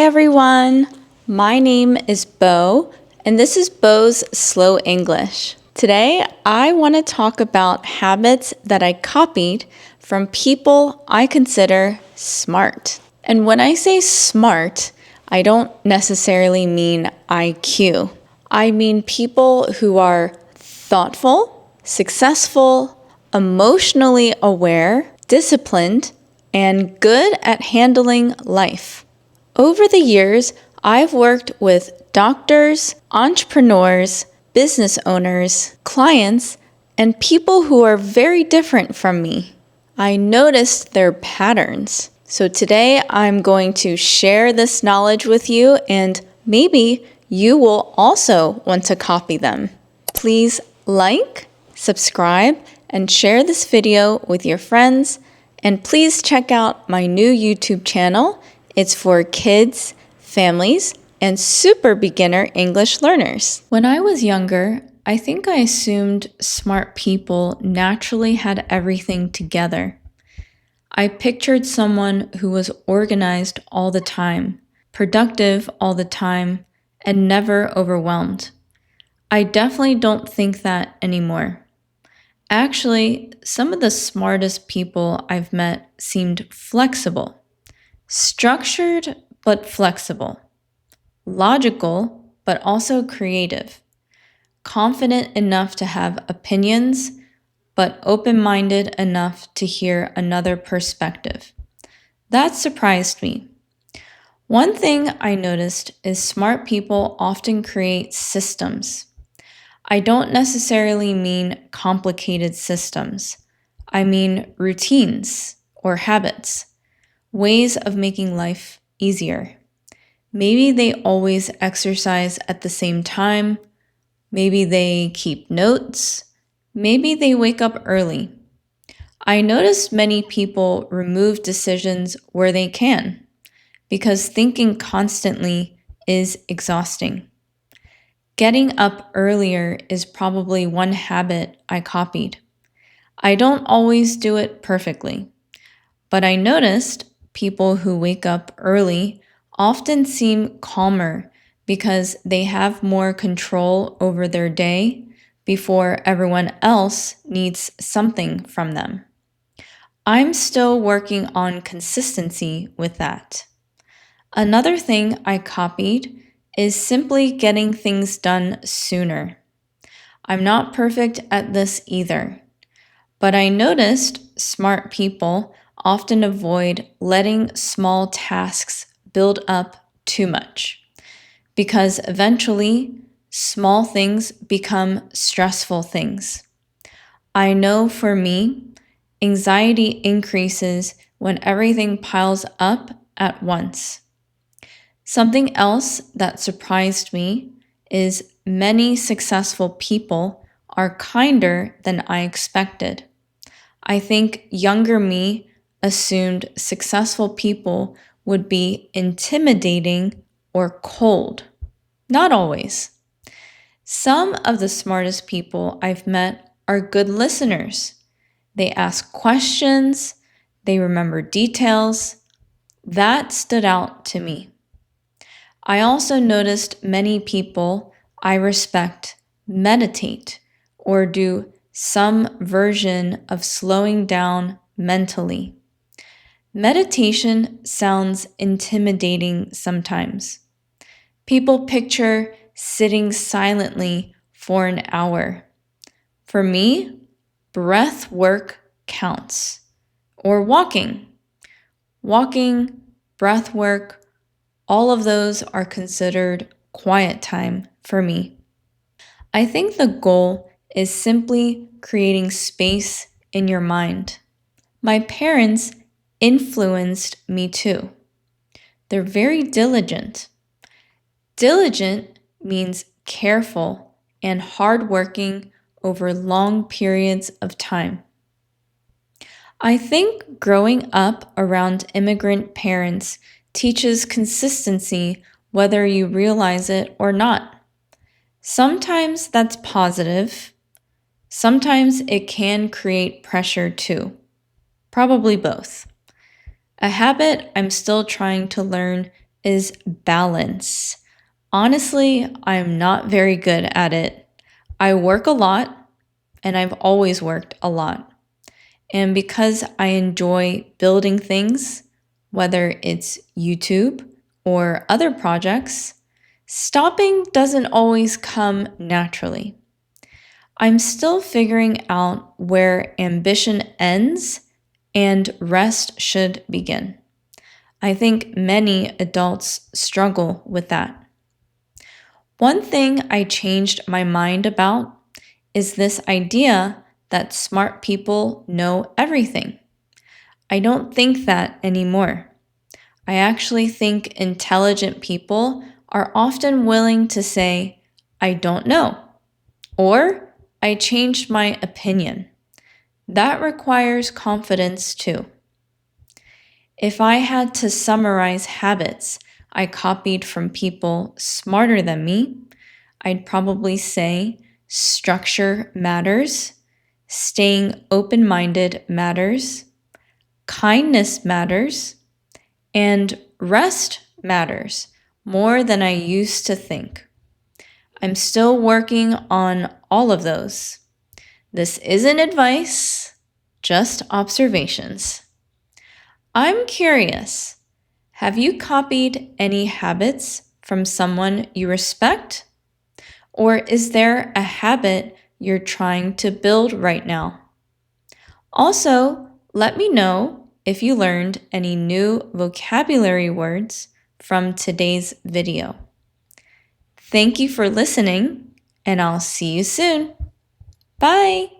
everyone. My name is Bo, and this is Bo's Slow English. Today, I want to talk about habits that I copied from people I consider smart. And when I say smart, I don't necessarily mean IQ. I mean people who are thoughtful, successful, emotionally aware, disciplined, and good at handling life. Over the years, I've worked with doctors, entrepreneurs, business owners, clients, and people who are very different from me. I noticed their patterns. So today I'm going to share this knowledge with you, and maybe you will also want to copy them. Please like, subscribe, and share this video with your friends. And please check out my new YouTube channel. It's for kids, families, and super beginner English learners. When I was younger, I think I assumed smart people naturally had everything together. I pictured someone who was organized all the time, productive all the time, and never overwhelmed. I definitely don't think that anymore. Actually, some of the smartest people I've met seemed flexible, structured but flexible, logical but also creative, confident enough to have opinions, but open-minded enough to hear another perspective. That surprised me. One thing I noticed is smart people often create systems. I don't necessarily mean complicated systems. I mean routines or habits, ways of making life easier. Maybe they always exercise at the same time. Maybe they keep notes. Maybe they wake up early. I noticed many people remove decisions where they can, because thinking constantly is exhausting. Getting up earlier is probably one habit I copied. I don't always do it perfectly, but I noticed people who wake up early often seem calmer because they have more control over their day before everyone else needs something from them. I'm still working on consistency with that. Another thing I copied is simply getting things done sooner. I'm not perfect at this either, but I noticed smart people often avoid letting small tasks build up too much, because eventually small things become stressful things. I know for me, anxiety increases when everything piles up at once. Something else that surprised me is many successful people are kinder than I expected. I think younger me assumed successful people would be intimidating or cold. Not always. Some of the smartest people I've met are good listeners. They ask questions, they remember details. That stood out to me. I also noticed many people I respect meditate or do some version of slowing down mentally. Meditation sounds intimidating sometimes. People picture sitting silently for an hour. For me, breath work counts. Or walking. Walking, breath work, all of those are considered quiet time for me. I think the goal is simply creating space in your mind. My parents influenced me too. They're very diligent. Diligent means careful and hardworking over long periods of time. I think growing up around immigrant parents teaches consistency whether you realize it or not. Sometimes that's positive. Sometimes it can create pressure too. Probably both. A habit I'm still trying to learn is balance. Honestly, I'm not very good at it. I work a lot, and I've always worked a lot. And because I enjoy building things, whether it's YouTube or other projects, stopping doesn't always come naturally. I'm still figuring out where ambition ends and rest should begin. I think many adults struggle with that. One thing I changed my mind about is this idea that smart people know everything. I don't think that anymore. I actually think intelligent people are often willing to say, I don't know, or I changed my opinion. That requires confidence too. If I had to summarize habits I copied from people smarter than me, I'd probably say structure matters, staying open minded matters, kindness matters, and rest matters more than I used to think. I'm still working on all of those. This isn't advice, just observations. I'm curious, have you copied any habits from someone you respect? Or is there a habit you're trying to build right now? Also, let me know if you learned any new vocabulary words from today's video. Thank you for listening, and I'll see you soon. Bye!